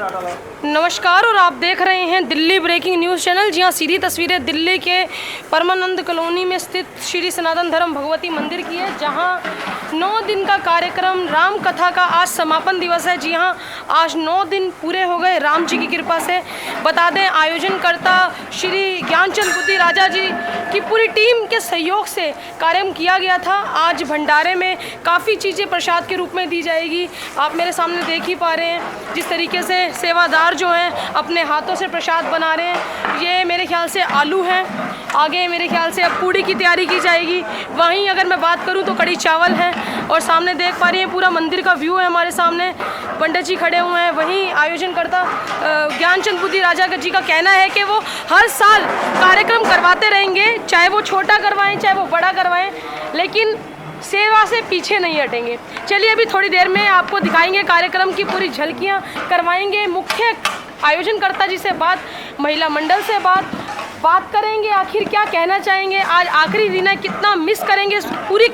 नमस्कार और आप देख रहे हैं दिल्ली ब्रेकिंग न्यूज़ चैनल। जी हाँ, सीधी तस्वीरें दिल्ली के परमानंद कॉलोनी में स्थित श्री सनातन धर्म भगवती मंदिर की है, जहाँ 9 दिन का कार्यक्रम राम कथा का आज समापन दिवस है। जी हाँ, आज 9 दिन पूरे हो गए राम जी की कृपा से। बता दें, आयोजनकर्ता श्री ज्ञानचंद बुद्धि राजा जी की पूरी टीम के सहयोग से कार्यक्रम किया गया था। आज भंडारे में काफ़ी चीज़ें प्रसाद के रूप में दी जाएगी। आप मेरे सामने देख ही पा रहे हैं जिस तरीके से सेवादार जो हैं अपने हाथों से प्रसाद बना रहे हैं। ये मेरे ख्याल से आलू हैं, आगे मेरे ख्याल से अब पूड़ी की तैयारी की जाएगी। वहीं अगर मैं बात करूं तो कड़ी चावल है, और सामने देख पा रही हैं पूरा मंदिर का व्यू है। हमारे सामने पंडित जी खड़े हुए हैं। वहीं आयोजनकर्ता ज्ञानचंद बुद्धि राजा जी का कहना है कि वो हर साल कार्यक्रम करवाते रहेंगे, चाहे वो छोटा करवाएं चाहे वो बड़ा करवाएं, लेकिन सेवा से पीछे नहीं हटेंगे। चलिए अभी थोड़ी देर में आपको दिखाएंगे कार्यक्रम की पूरी झलकियाँ, करवाएंगे मुख्य आयोजनकर्ता जी से बात, महिला मंडल से बात करेंगे, आखिर क्या कहना चाहेंगे, आज आखिरी दिन है, कितना मिस करेंगे इस पूरी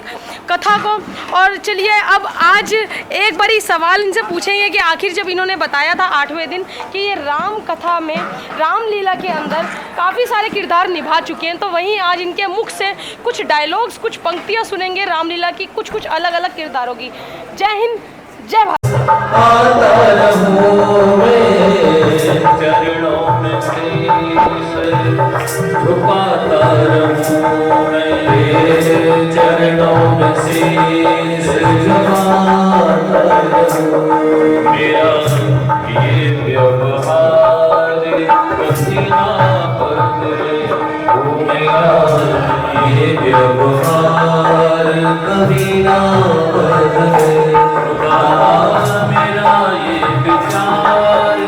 कथा को। और चलिए अब आज एक बारी सवाल इनसे पूछेंगे कि आखिर जब इन्होंने बताया था 8वें दिन कि ये राम कथा में रामलीला के अंदर काफ़ी सारे किरदार निभा चुके हैं, तो वहीं आज इनके मुख से कुछ डायलॉग्स, कुछ पंक्तियाँ सुनेंगे रामलीला की, कुछ अलग अलग किरदारों की। जय हिंद, जय भारत। चरणों में झुकाता रहूं मैं, चरणों में शीश झुकाता रहूं। मेरा ये व्यवहार कभी ना बदले, मेरा ये व्यवहार कभी ना बदले। मेरा ये विचार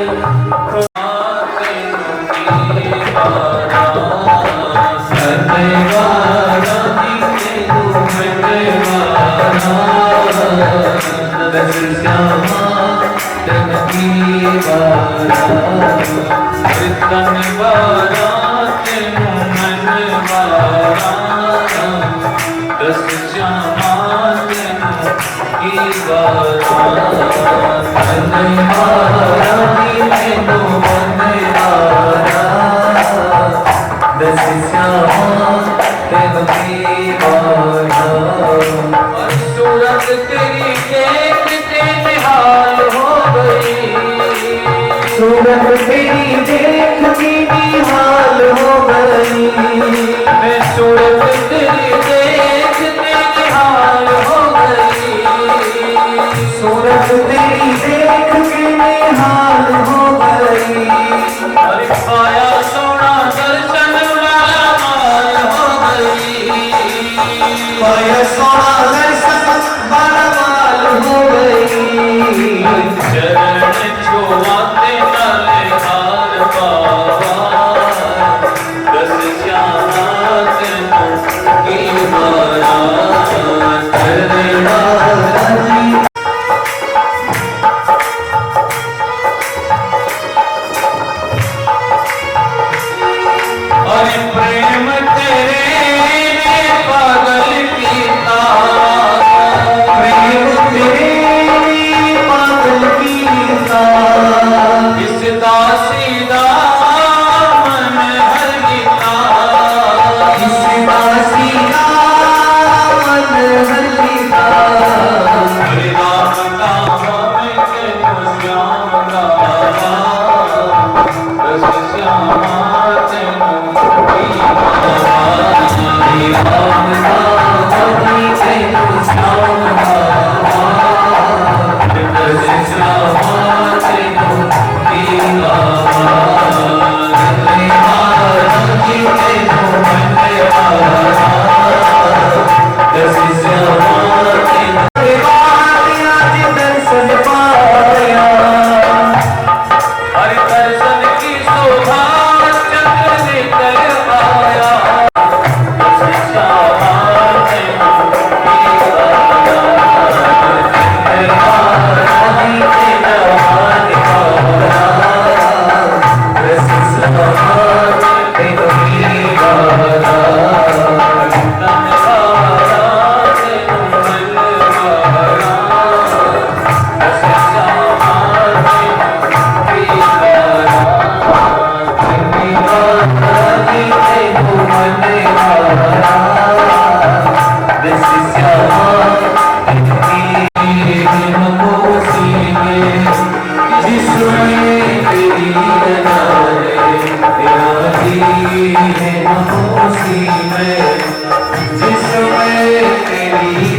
सूरत तेरी देखते निहाल हो गई, सूरत तेरी देखती निहाल हो गई। मैं सूरत तेरी देखते निहाल हो गई, सूरत तेरी देखती निहाल हो गई। अरे पाया सोना दर्शन वाला माल हो गई, पाया सोना दर्शन वाला माल हो गई। चरण छुआते नाले हार बाबा, दस श्यामात की माला प्रेम तेरे पागल कीता।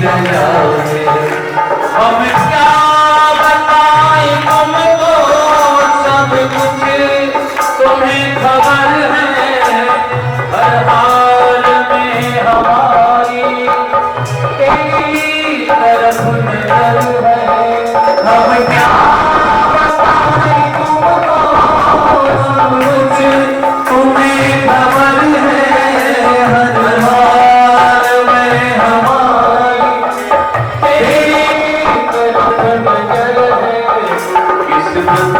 रजा है। हम क्या बताएं तुमको, सब कुछ तुम्हें खबर है, हर हाल में हमारी तेरी तरफ नजर है। हम क्या बताएं तुमको, सब कुछ तुम्हें खबर है, हर हाल में हमारी तेरी तरफ नजर है। किस्मत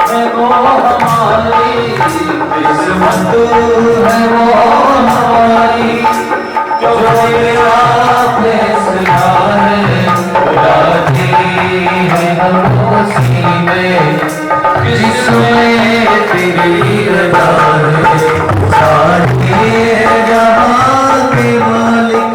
है वो हमारी, किस्मत है वो हमारी, जो तेरा फैसला है, राजी है हम उसी में, जिसमें तेरी रजा है। सारे जहां के मालिक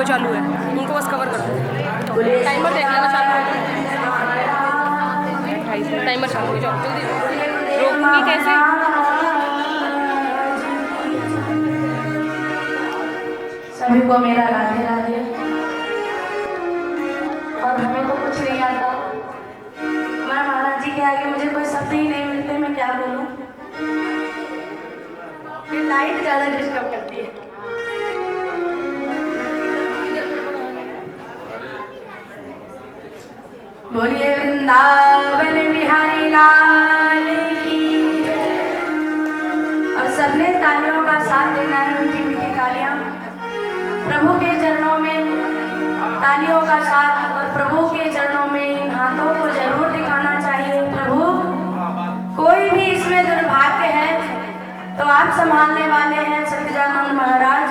चालू है, उनको बस कवर कर दो। टाइमर देख लेना, चालू है, टाइमर चालू है, जाओ जल्दी। रोकूंगी कैसे? सभी को मेरा राधे राधे। और हमें तो कुछ नहीं आता लाइट ज्यादा डिस्टर्ब करती है। बोलिए वृंदावन बिहारी लाल की। और सबने तालियों का साथ देना है, मीठी मीठी तालियां प्रभु के चरणों में, तालियों का साथ और प्रभु के चरणों में इन हाथों को जरूर दिखाना चाहिए। प्रभु कोई भी इसमें दुर्भाग्य है तो आप संभालने वाले हैं सत्यानंद महाराज,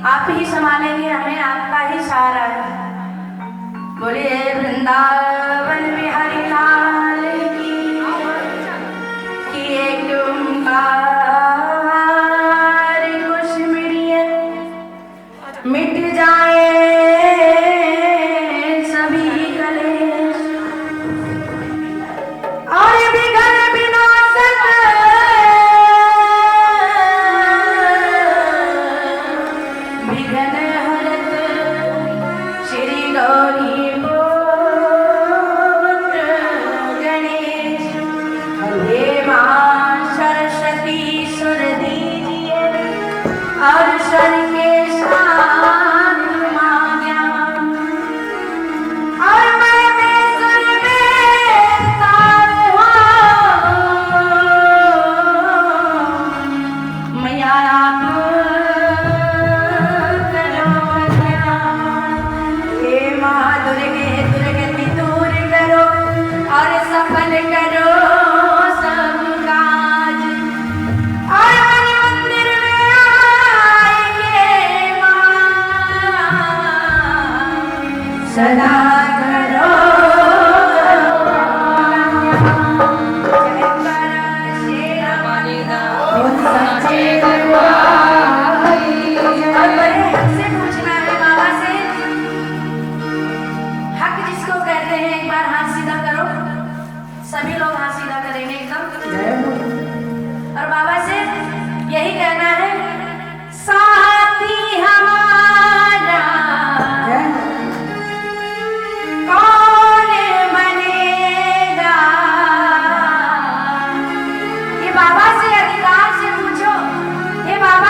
आप ही संभालेंगे, हमें आपका ही सहारा है। बोलिए वृंदावन बिहारी लाल की एक ओंकार को सिमरिए मिट जाए सभी कलेश और बिगड़ विनाशक विघ्न हरत श्री गौरी पुत्र गणेश। हे मां सरस्वती सुर दीजिए और स्वर के साथ मां ज्ञान और मैं बेसुर बेताल हूँ। मैया आप करो ज्ञान। हे मां दुर्गे दुर्गति दूर करो और सफल करो सब काज और मन मंदिर में आएंगे मां सदा करो जयकार शेरवाली दा सच्चे दरबार। और बड़े हक से पूछना है बाबा से, हक जिसको कहते हैं, एक बार हाथ सीधा करो, सभी लोग हाथ सीधा करेंगे एकदम। और बाबा से यही कहना है, साथी हमारा कौन बनेगा। ये बाबा से अधिकार से पूछो, ये बाबा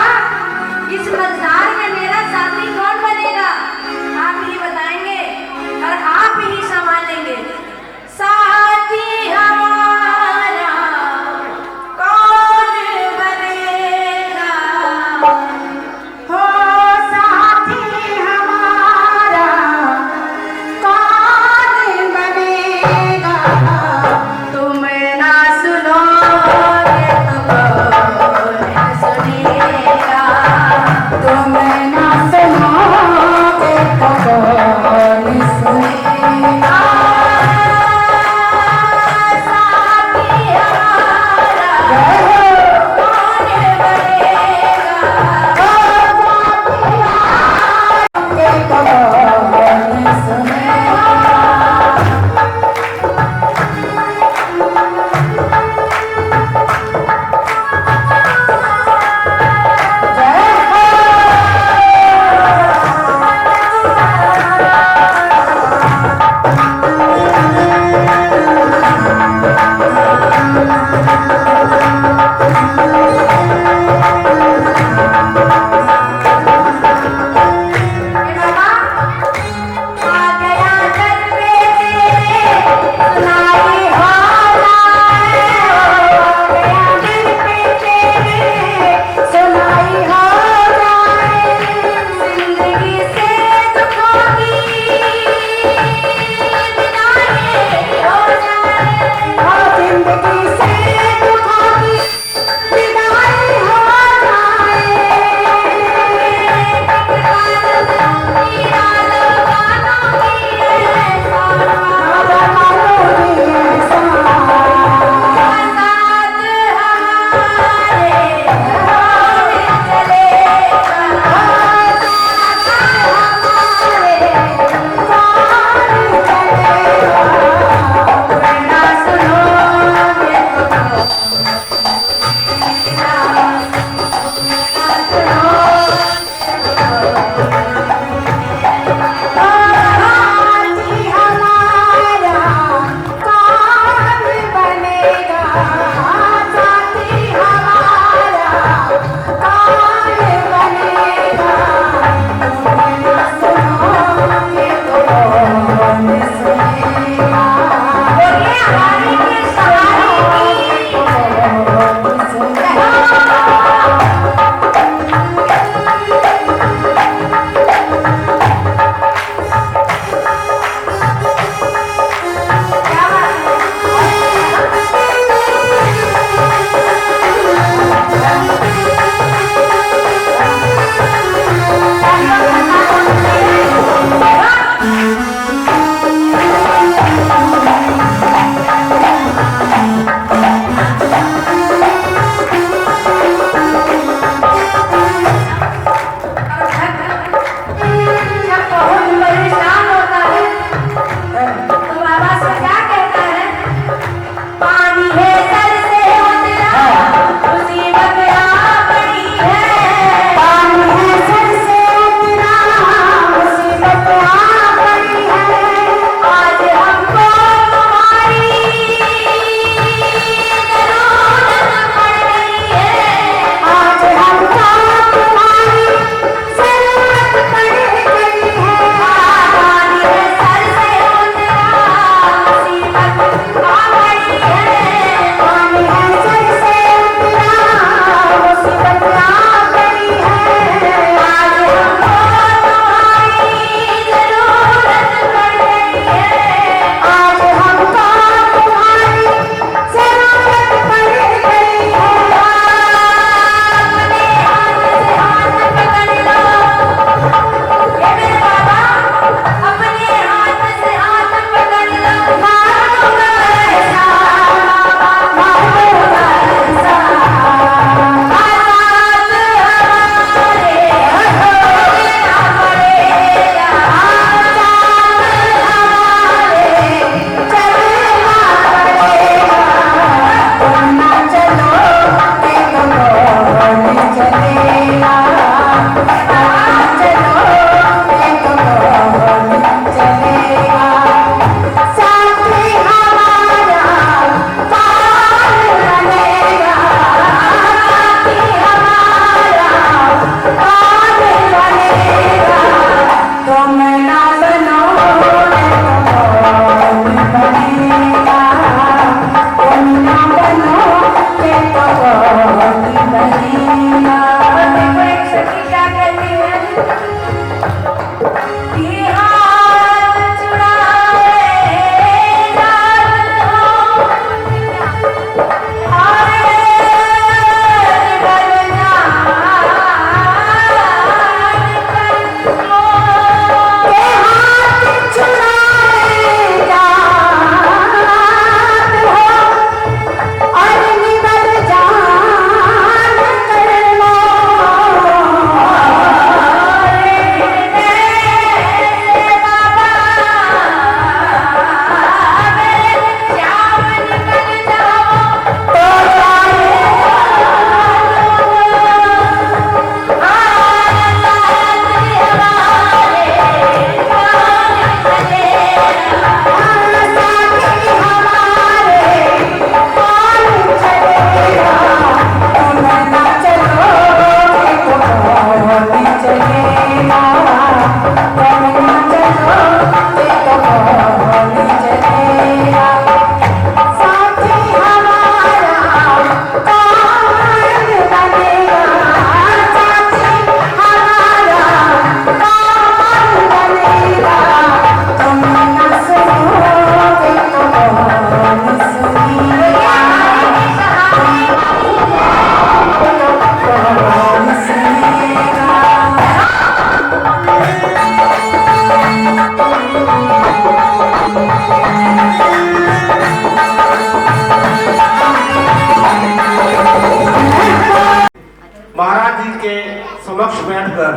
महाराज जी के समक्ष बैठकर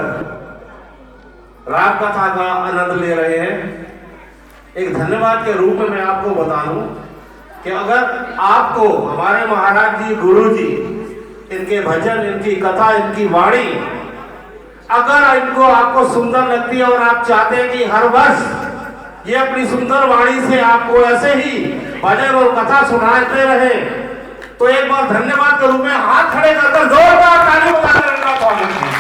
राम कथा का आनंद ले रहे हैं। एक धन्यवाद के रूप में मैं आपको बता दूं कि अगर आपको हमारे महाराज जी, गुरु जी, इनके भजन, इनकी कथा, इनकी वाणी अगर इनको आपको सुंदर लगती है और आप चाहते हैं कि हर वर्ष ये अपनी सुंदर वाणी से आपको ऐसे ही भजन और कथा सुनाते रहे, तो एक बार धन्यवाद के रूप में हाथ खड़े कर जोरदार ताली बजाकर इनका स्वागत कीजिए।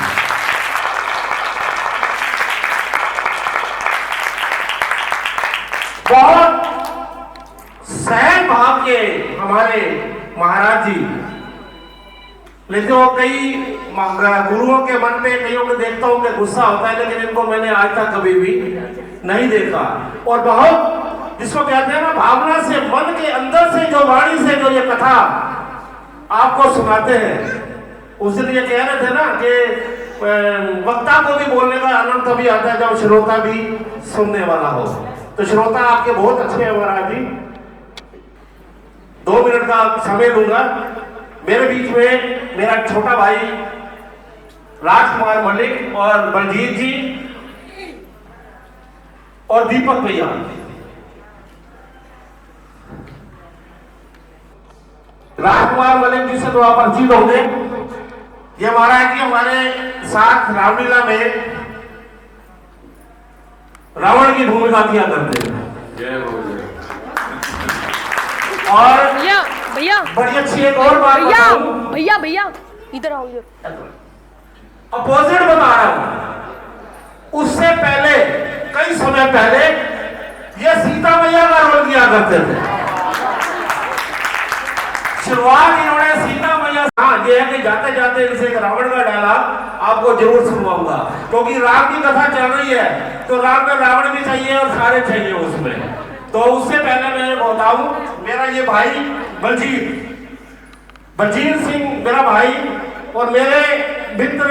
बहुत सहज भाव के हमारे महाराज जी, लेकिन वो कई गुरुओं के मन पे कईयों को देखता हूं कि गुस्सा होता है, लेकिन इनको मैंने आज तक कभी भी नहीं देखा। और बहुत जिसको कहते हैं ना भावना से, मन के अंदर से जो वाणी से जो ये कथा आपको सुनाते हैं। उस दिन ये कह रहे थे ना कि वक्ता को भी बोलने का आनंद तभी आता है जब श्रोता भी सुनने वाला हो। तो श्रोता आपके बहुत अच्छे हैं महाराज जी। 2 मिनट का समय लूंगा। मेरे बीच में मेरा छोटा भाई राजकुमार मलिक और बलजीत जी और दीपक भैया। राजकुमार मलिक जी से तो आप परिचित होंगे। ये महाराज जी हमारे साथ रामलीला में रावण की भूमिका किया करते हैं। और भैया भैया बड़ी अच्छी एक और बात बताऊं, भैया भैया इधर आओ, इधर। अपोजिट बता रहा हूं। उससे पहले, कई समय पहले, ये सीता मैया का रोल किया करते थे। शुरुआत इन्होंने सीता मैया, हाँ ये है कि जाते जाते इनसे एक रावण का डायलॉग आपको जरूर सुनवाऊंगा, क्योंकि राम की कथा चल रही है तो राम में रावण भी चाहिए और सारे चाहिए उसमें। तो उससे पहले मैं बताऊं, मेरा ये भाई बलजीत सिंह मेरा भाई और मेरे मित्र,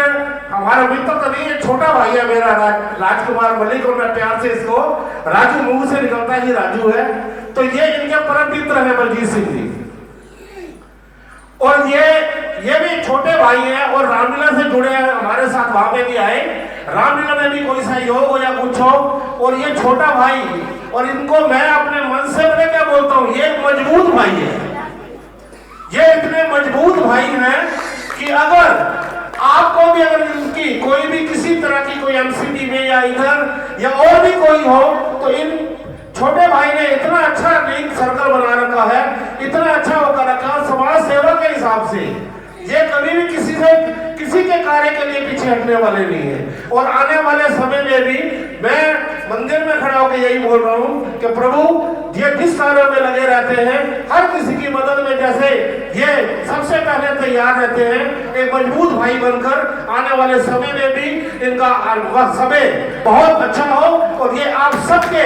हमारा मित्र तो नहीं है, छोटा भाई है मेरा राजकुमार मलिक, और मैं प्यार से इसको राजू, मुंह से निकलता ही राजू है। तो ये इनके परम मित्र है बलजीत सिंह जी। और ये भी छोटे भाई हैं और रामलीला से जुड़े हैं, हमारे साथ वहां पे भी आए। रामलीला में भी कोई सहयोग हो या कुछ हो, और ये छोटा भाई, और इनको मैं अपने मन से मैंने क्या बोलता हूँ, ये मजबूत भाई है। ये इतने मजबूत भाई हैं कि अगर आपको भी अगर इनकी कोई भी किसी तरह की कोई एमसीडी में या इधर या और भी कोई हो, तो इन छोटे भाई ने इतना अच्छा लिंक सर्कल बना रखा है, इतना अच्छा होकर रखा समाज सेवा के हिसाब से। ये कभी भी किसी के कार्य के लिए पीछे हटने वाले नहीं है। और आने वाले समय में भी मैं मंदिर में खड़ा होकर यही बोल रहा हूँ कि प्रभु ये जिस कार्यों में लगे रहते हैं, हर किसी की मदद में जैसे ये सबसे पहले तैयार रहते हैं, एक मजबूत भाई बनकर आने वाले समय में भी इनका समय बहुत अच्छा हो और ये आप सबके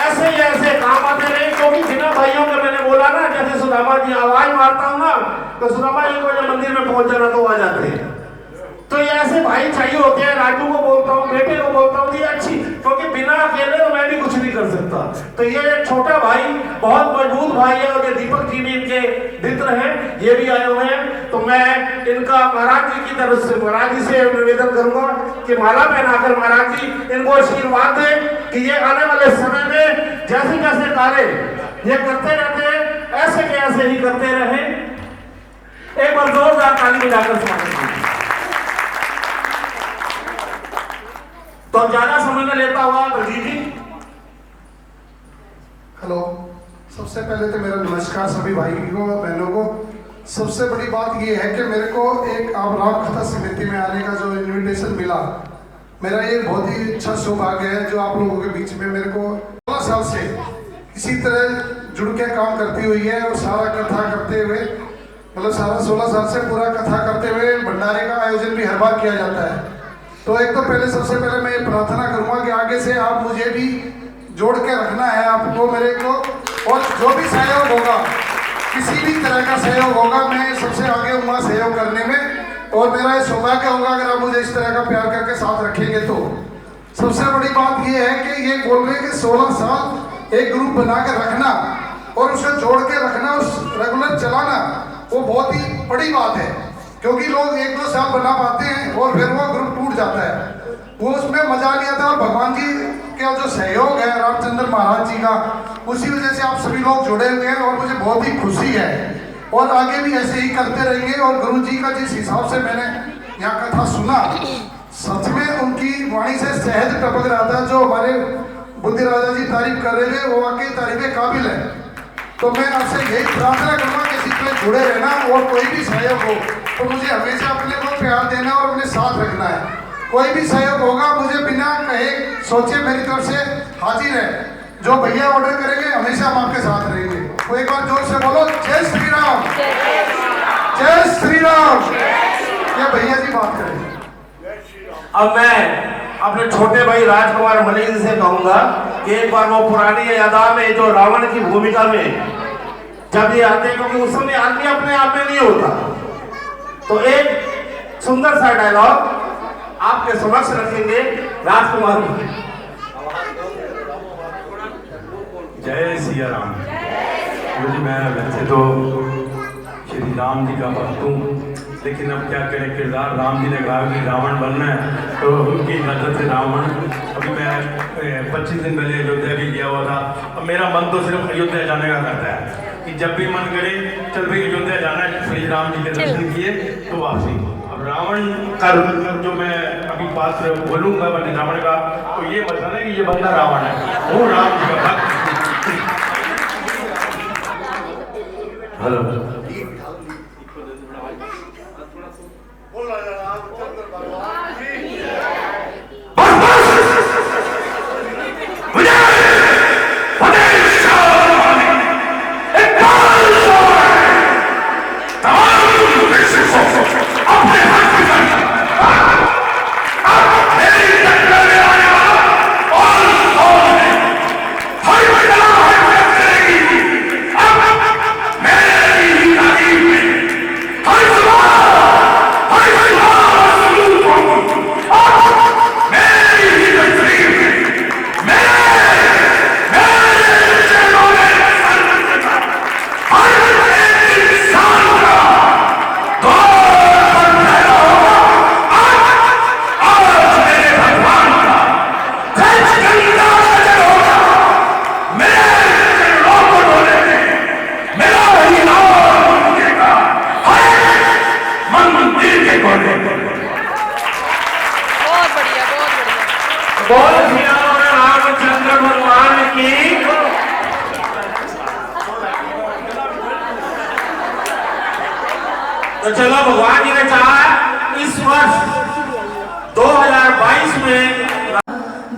ऐसे काम आते रहे। क्योंकि बिना भाइयों के, मैंने बोला ना, जैसे सुदामा जी आवाज मारता हूँ ना तो सुदामा जी को जब मंदिर में पहुंच जाना तो आ जाते हैं। तो ये ऐसे भाई चाहिए होते हैं। राजू को बोलता हूँ, बेटे को बोलता हूँ, ये अच्छी, क्योंकि बिना अकेले तो मैं भी कुछ नहीं कर सकता। तो ये छोटा भाई बहुत मजबूत भाई है, और ये दीपक जी भी इनके मित्र हैं, ये भी आए हुए हैं। तो मैं इनका महाराज जी की तरफ से, महाराज जी से निवेदन करूंगा कि माला पहनाकर महाराज जी इनको आशीर्वाद दें कि ये आने वाले समय में जैसे जैसे कार्य ये करते रहते हैं, ऐसे के ऐसे ही करते रहे। एक बार जोरदार ताली बजाकर स्वागत कीजिए। तो ज्यादा समय न लेता हुआ बलजीत जी। हेलो, सबसे पहले तो मेरा नमस्कार सभी भाई को, बहनों को। सबसे बड़ी बात ये है कि मेरे को एक आप राम कथा समिति में आने का जो इनविटेशन मिला, मेरा ये बहुत ही अच्छा सौभाग्य है जो आप लोगों के बीच में मेरे को 16 साल से इसी तरह जुड़ के काम करती हुई है, और सारा कथा करते हुए, मतलब सारा 16 साल से पूरा कथा करते हुए भंडारे का आयोजन भी हर बार किया जाता है। तो एक तो पहले सबसे पहले मैं ये प्रार्थना करूंगा कि आगे से आप मुझे भी जोड़ के रखना है, आपको मेरे को, और जो भी सहयोग होगा, किसी भी तरह का सहयोग होगा, मैं सबसे आगे हूँगा सहयोग करने में। और मेरा ये सौभाग्य होगा अगर आप मुझे इस तरह का प्यार करके साथ रखेंगे। तो सबसे बड़ी बात ये है कि ये बोल रहे हैं कि 16 साल एक ग्रुप बना कर रखना और उसे जोड़ के रखना, उस रेगुलर चलाना, वो बहुत ही बड़ी बात है। क्योंकि लोग 1-2 साल बना पाते हैं और फिर वो ग्रुप टूट जाता है, वो उसमें मजा नहीं आता। और भगवान जी का जो सहयोग है रामचंद्र महाराज जी का, उसी वजह से आप सभी लोग जुड़े हुए हैं और मुझे बहुत ही खुशी है। और आगे भी ऐसे ही करते रहेंगे। और गुरु जी का जिस हिसाब से मैंने यहाँ कथा सुना, सच में उनकी वाणी से शहद टपक रहा था। जो हमारे बुद्धि राजा जी तारीफ कर रहे थे वो वाकई तारीफ काबिल है। तो मैं आपसे यही प्रार्थना करूँगा कि इसी पे जुड़े रहना और कोई भी सहयोग हो तो मुझे हमेशा अपने को प्यार देना और अपने साथ रखना है। कोई भी सहयोग होगा मुझे बिना कहे सोचे मेरी तरफ से हाजिर है। जो भैया ऑर्डर करेंगे हमेशा हम आपके साथ रहेंगे। तो एक बार जोर से बोलो जय श्री राम, जय श्री राम। ये भैया जी बात करेंगे। अब मैं अपने छोटे भाई राजकुमार मलिक जी से कहूंगा कि एक बार वो पुरानी यादा में जो रावण की भूमिका में जब ये आते, क्योंकि उस समय आदमी अपने आप में नहीं होता, तो एक सुंदर सा डायलॉग आपके समक्ष रखेंगे राजकुमार। जय सिया राम। मुझे मैं वैसे तो श्री राम जी का भक्त हूँ, लेकिन अब क्या करें, किरदार राम जी ने कहा कि रावण बनना है तो उनकी नजर से रावण। अभी मैं 25 दिन पहले अयोध्या भी गया हुआ था। अब मेरा मन तो सिर्फ अयोध्या जाने का करता है कि जब भी मन करे चल भाई अयोध्या जाना है, श्री राम जी के दर्शन किए तो वापसी। अब रावण का जो मैं अभी पात्र बोलूँगा मैंने रावण का, तो ये बताना कि ये बंदा रावण है, वो राम जी का भक्त। हेलो रामचंद्र भगवान की। तो चलो भगवान जी ने चाहा इस वर्ष 2022 में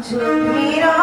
तेरा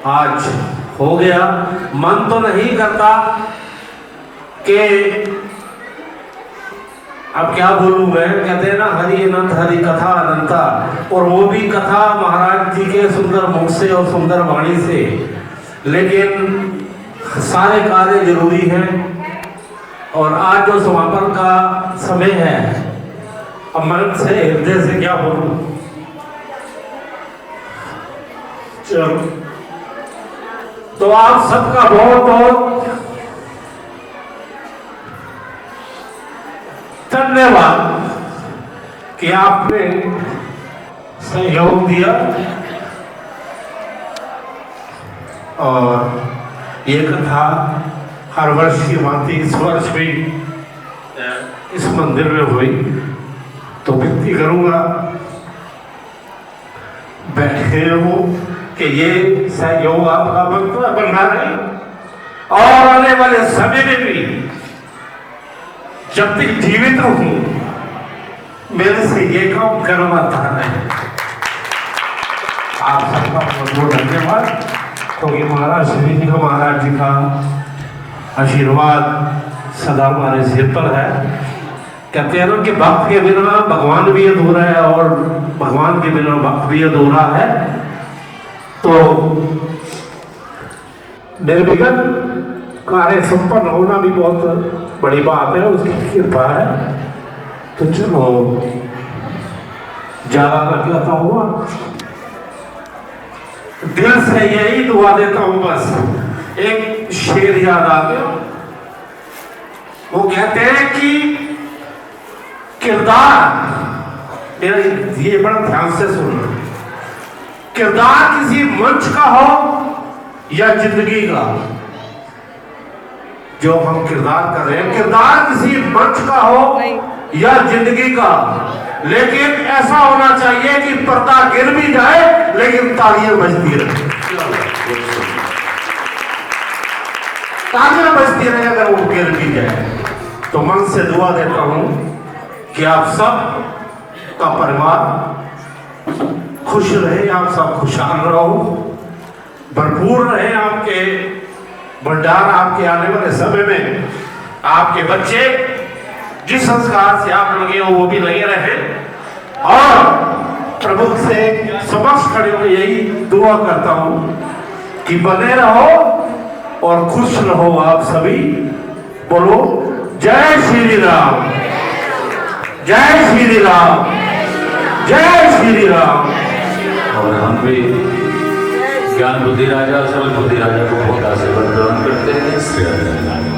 आज हो गया। मन तो नहीं करता कि अब क्या बोलूं मैं, कहते हैं ना हरि अनंत हरि कथा अनंता, और वो भी कथा महाराज जी के सुंदर मुख से और सुंदर वाणी से। लेकिन सारे कार्य जरूरी हैं और आज जो समापन का समय है, अब मन से हृदय से क्या बोलूं। चलो तो आप सबका बहुत बहुत धन्यवाद कि आपने सहयोग दिया। और ये कथा हर वर्ष की भांति इस वर्ष भी इस मंदिर में हुई, तो विनती करूंगा बैठे हो कि ये सहयोग आपका बना रहे और आने वाले समय में भी जब तक जीवित रहूं मेरे से ये काम करवाता है। आप सबका बहुत बहुत धन्यवाद, क्योंकि महाराज श्री जी का महाराज जी का आशीर्वाद सदा हमारे सिर पर है। कहते हैं ना कि भक्त के बिना भगवान भी अधूरा है और भगवान के बिना भक्त भी अधूरा है। तो निर्विघ्न कार्य संपन्न होना भी बहुत बड़ी बात है, उसकी कृपा है। तो चलो ज्यादा न कहता हुआ दिल से यही दुआ देता हूं। बस एक शेर याद आ गया, वो कहते हैं कि किरदार, मेरा ये बड़ा ध्यान से सुनना, किरदार किसी मंच का हो या जिंदगी का, जो हम किरदार कर रहे हैं, किरदार किसी मंच का हो या जिंदगी का, लेकिन ऐसा होना चाहिए कि पर्दा गिर भी जाए लेकिन तालियां बजती रहे। तालियां बजती रहे अगर वो गिर भी जाए। तो मन से दुआ देता हूं कि आप सब का परिवार खुश रहे, आप सब खुशहाल रहो, भरपूर रहे आपके भंडार, आपके आने वाले समय में आपके बच्चे जिस संस्कार से आप लगे हो वो भी लगे रहे। और प्रभु से समक्ष खड़े होकर यही दुआ करता हूं कि बने रहो और खुश रहो आप सभी। बोलो जय श्री राम, जय श्री राम, जय श्री राम। और हम भी ज्ञान बुद्धि राजा सबल बुद्धि राजा को बहुत आशीर्वाद प्रदान करते हैं।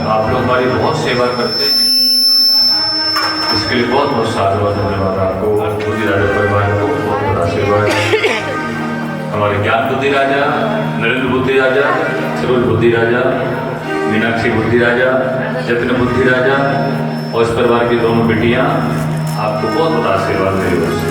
आप लोग हमारी बहुत सेवा करते हैं, इसके लिए बहुत बहुत साधुवाद धन्यवाद आपको, बुद्धि राजा परिवार को बहुत बहुत आशीर्वाद। हमारे ज्ञान बुद्धि राजा, नरेंद्र बुद्धि राजा, सबल बुद्धि राजा, मीनाक्षी बुद्धि राजा, जतिन बुद्धि राजा और इस परिवार की दोनों बेटियां आपको बहुत बहुत आशीर्वाद दे।